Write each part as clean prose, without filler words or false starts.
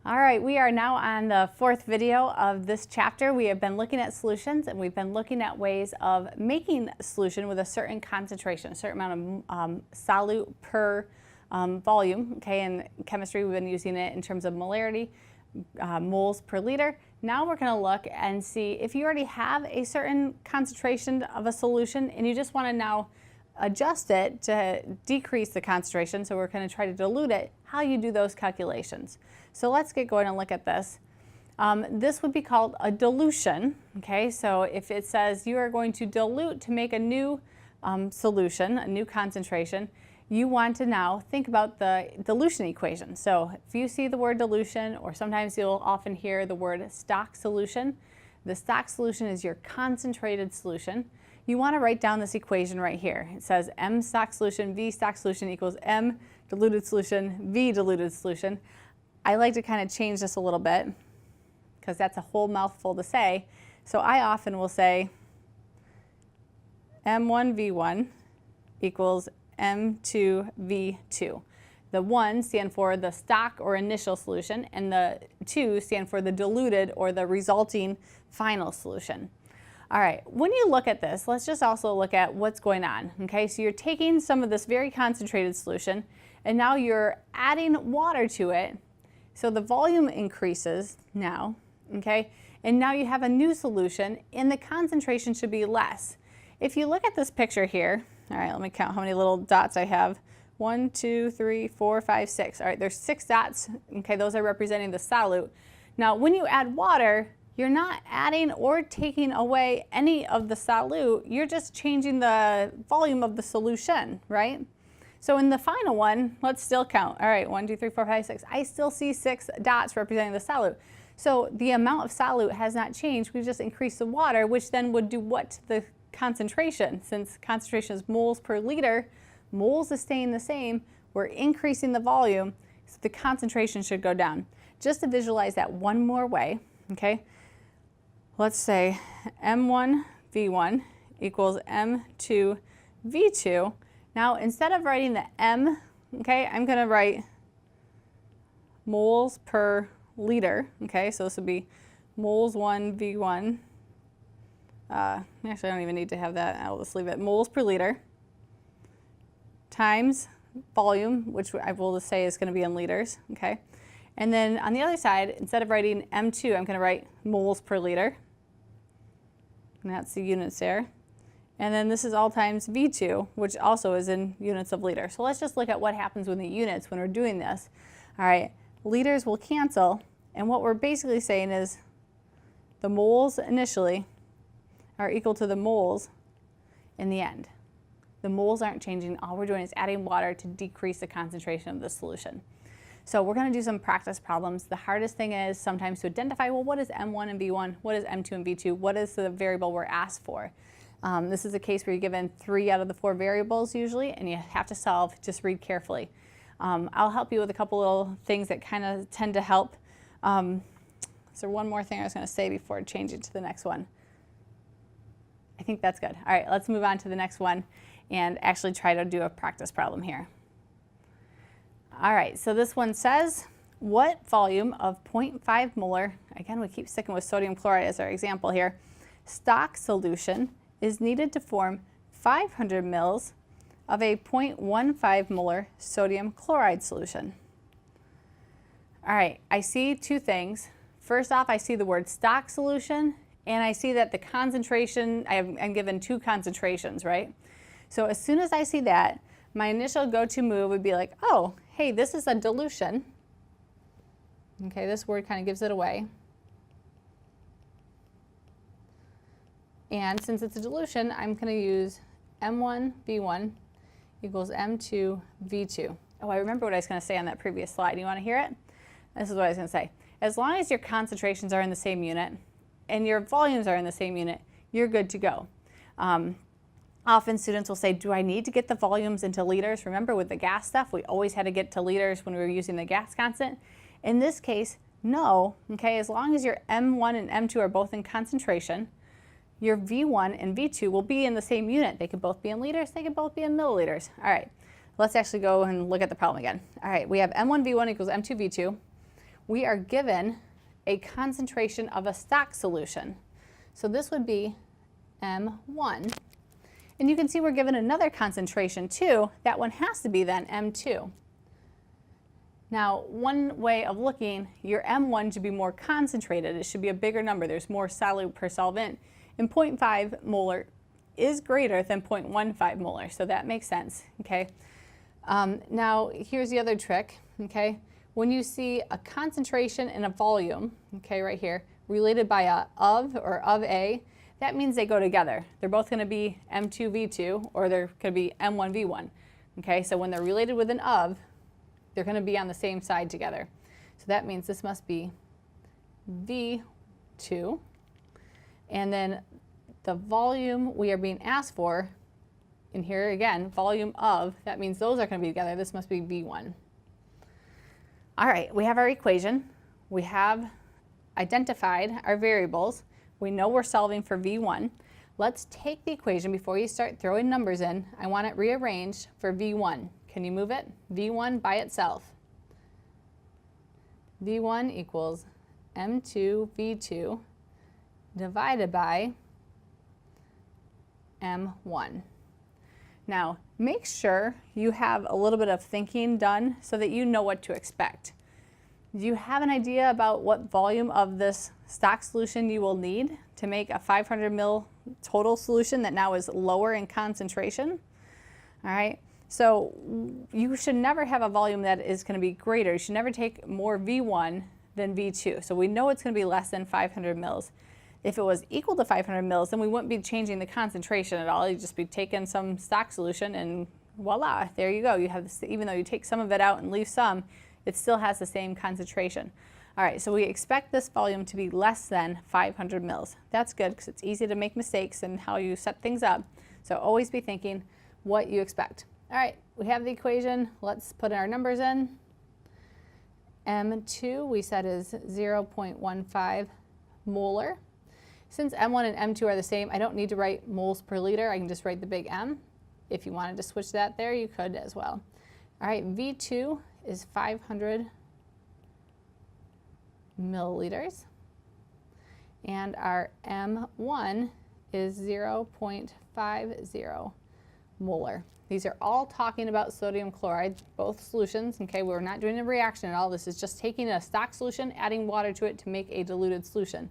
All right, we are now on the fourth video of this chapter. We have been looking at solutions, and we've been looking at ways of making a solution with a certain concentration, a certain amount of solute per volume. Okay, in chemistry, we've been using it in terms of molarity, moles per liter. Now we're going to look and see if you already have a certain concentration of a solution and you just want to now adjust it to decrease the concentration, so we're going to try to dilute it, how you do those calculations. So let's get going and look at this. This would be called a dilution. Okay, so if it says you are going to dilute to make a new solution, a new concentration, you want to now think about the dilution equation. So if you see the word dilution, or sometimes you'll often hear the word stock solution, the stock solution is your concentrated solution. You want to write down this equation right here. It says M stock solution, V stock solution equals M diluted solution, V diluted solution. I like to kind of change this a little bit because that's a whole mouthful to say. So I often will say M1V1 equals M2V2. The 1 stand for the stock or initial solution, and the 2 stand for the diluted or the resulting final solution. All right, when you look at this, let's just also look at what's going on. Okay, so you're taking some of this very concentrated solution and now you're adding water to it. So the volume increases now, okay? And now you have a new solution and the concentration should be less. If you look at this picture here, all right, let me count how many little dots I have. 1, 2, 3, 4, 5, 6. All right, there's 6 dots. Okay, those are representing the solute. Now, when you add water, you're not adding or taking away any of the solute. You're just changing the volume of the solution, right? So in the final one, let's still count. All right, 1, 2, 3, 4, 5, 6. I still see 6 dots representing the solute. So the amount of solute has not changed. We've just increased the water, which then would do what to the concentration? Since concentration is moles per liter, moles is staying the same. We're increasing the volume, so the concentration should go down. Just to visualize that one more way, okay? Let's say M1V1 equals M2V2. Now, instead of writing the M, okay, I'm going to write moles per liter. Okay, so this would be moles 1 V1. Actually, I don't even need to have that. I'll just leave it. Moles per liter times volume, which I will just say is going to be in liters. Okay, and then on the other side, instead of writing M2, I'm going to write moles per liter. And that's the units there. And then this is all times V2, which also is in units of liter. So let's just look at what happens with the units when we're doing this. All right, liters will cancel. And what we're basically saying is the moles initially are equal to the moles in the end. The moles aren't changing. All we're doing is adding water to decrease the concentration of the solution. So we're going to do some practice problems. The hardest thing is sometimes to identify, well, what is M1 and V1? What is M2 and V2? What is the variable we're asked for? This is a case where you're given 3 out of the 4 variables usually, and you have to solve. Just read carefully. I'll help you with a couple little things that kind of tend to help. Is there one more thing I was going to say before changing to the next one? I think that's good. All right, let's move on to the next one and actually try to do a practice problem here. All right, so this one says, what volume of 0.5 molar, again, we keep sticking with sodium chloride as our example here, stock solution is needed to form 500 mils of a 0.15 molar sodium chloride solution. All right, I see 2 things. First off, I see the word stock solution, and I see that the concentration, I'm given 2 concentrations, right? So as soon as I see that, my initial go-to move would be like, oh, hey, this is a dilution. Okay, this word kind of gives it away. And since it's a dilution, I'm going to use M1V1 equals M2V2. Oh, I remember what I was going to say on that previous slide. You want to hear it? This is what I was going to say. As long as your concentrations are in the same unit and your volumes are in the same unit, you're good to go. Often students will say, do I need to get the volumes into liters? Remember with the gas stuff, we always had to get to liters when we were using the gas constant. In this case, no. Okay, as long as your M1 and M2 are both in concentration, your V1 and V2 will be in the same unit. They could both be in liters, they could both be in milliliters. All right, let's actually go and look at the problem again. All right, we have M1V1 equals M2V2. we are given a concentration of a stock solution. So this would be M1. And you can see we're given another concentration too. That one has to be then M2. Now, one way of looking, your M1 should be more concentrated. It should be a bigger number. There's more solute per solvent. And 0.5 molar is greater than 0.15 molar, so that makes sense, okay? Now, here's the other trick, okay? When you see a concentration and a volume, okay, right here, related by a of or of A, that means they go together. They're both going to be M2V2, or they're going to be M1V1, okay? So when they're related with an of, they're going to be on the same side together. So that means this must be V2. And then the volume we are being asked for, and here again, volume of, that means those are going to be together. This must be V1. All right, we have our equation. We have identified our variables. We know we're solving for V1. Let's take the equation before you start throwing numbers in. I want it rearranged for V1. Can you move it? V1 by itself. V1 equals M2V2 divided by M1. Now, make sure you have a little bit of thinking done so that you know what to expect. Do you have an idea about what volume of this stock solution you will need to make a 500 ml total solution that now is lower in concentration? All right. So you should never have a volume that is going to be greater. You should never take more V1 than V2. So we know it's going to be less than 500 mils. If it was equal to 500 mils, then we wouldn't be changing the concentration at all. You'd just be taking some stock solution and voila, there you go. You have this, even though you take some of it out and leave some, it still has the same concentration. All right, so we expect this volume to be less than 500 mils. That's good because it's easy to make mistakes in how you set things up. So always be thinking what you expect. All right, we have the equation. Let's put our numbers in. M2 we said is 0.15 molar. Since M1 and M2 are the same, I don't need to write moles per liter. I can just write the big M. If you wanted to switch that there, you could as well. All right, V2 is 500 milliliters. And our M1 is 0.50 molar. These are all talking about sodium chloride, both solutions. Okay, we're not doing a reaction at all. This is just taking a stock solution, adding water to it to make a diluted solution.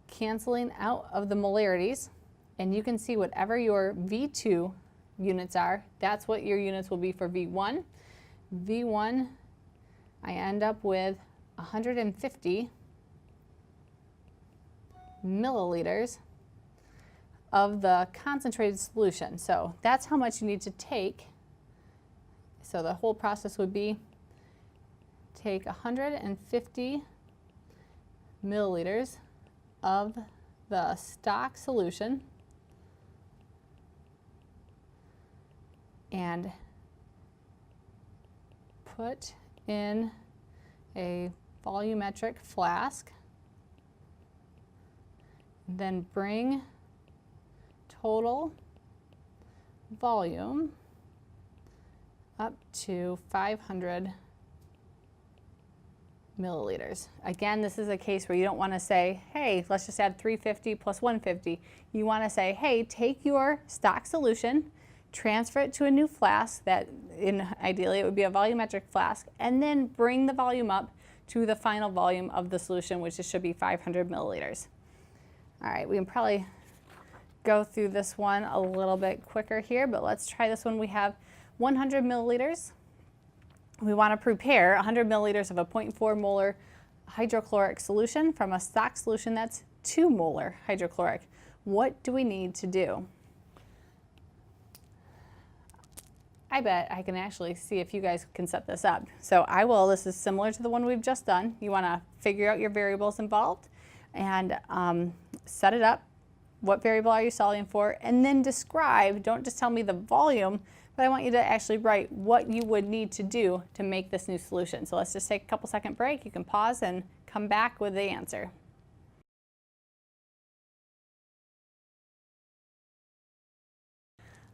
Canceling out of the molarities, and you can see whatever your V2 units are, that's what your units will be for V1. V1, I end up with 150 milliliters of the concentrated solution. So that's how much you need to take. So the whole process would be take 150 milliliters of the stock solution and put in a volumetric flask, then bring total volume up to 500 milliliters. Again, this is a case where you don't want to say, hey, let's just add 350 plus 150. You want to say, hey, take your stock solution, transfer it to a new flask that ideally it would be a volumetric flask, and then bring the volume up to the final volume of the solution, which should be 500 milliliters. All right, we can probably go through this one a little bit quicker here, but let's try this one. We have 100 milliliters. We want to prepare 100 milliliters of a 0.4 molar hydrochloric solution from a stock solution that's 2 molar hydrochloric. What do we need to do? I bet I can actually see if you guys can set this up. So I will. This is similar to the one we've just done. You want to figure out your variables involved and set it up. What variable are you solving for? And then describe, don't just tell me the volume, but I want you to actually write what you would need to do to make this new solution. So let's just take a couple second break. You can pause and come back with the answer.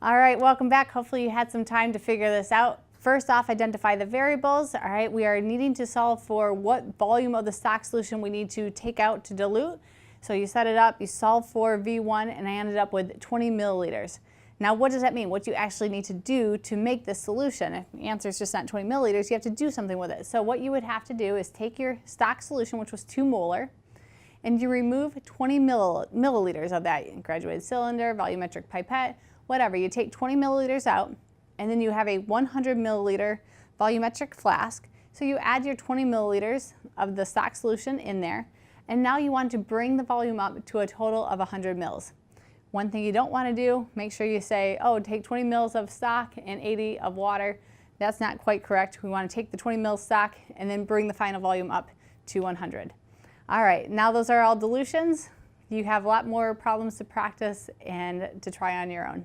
All right, welcome back. Hopefully you had some time to figure this out. first off, identify the variables. All right, we are needing to solve for what volume of the stock solution we need to take out to dilute. So you set it up, you solve for V1, and I ended up with 20 milliliters. Now, what does that mean? What do you actually need to do to make this solution? If the answer is just not 20 milliliters, you have to do something with it. So what you would have to do is take your stock solution, which was 2 molar, and you remove 20 milliliters of that. Graduated cylinder, volumetric pipette, whatever. You take 20 milliliters out, and then you have a 100 milliliter volumetric flask. So you add your 20 milliliters of the stock solution in there, and now you want to bring the volume up to a total of 100 mils. One thing you don't want to do, make sure you say, oh, take 20 mils of stock and 80 of water. That's not quite correct. We want to take the 20 mils stock and then bring the final volume up to 100. All right, now those are all dilutions. You have a lot more problems to practice and to try on your own.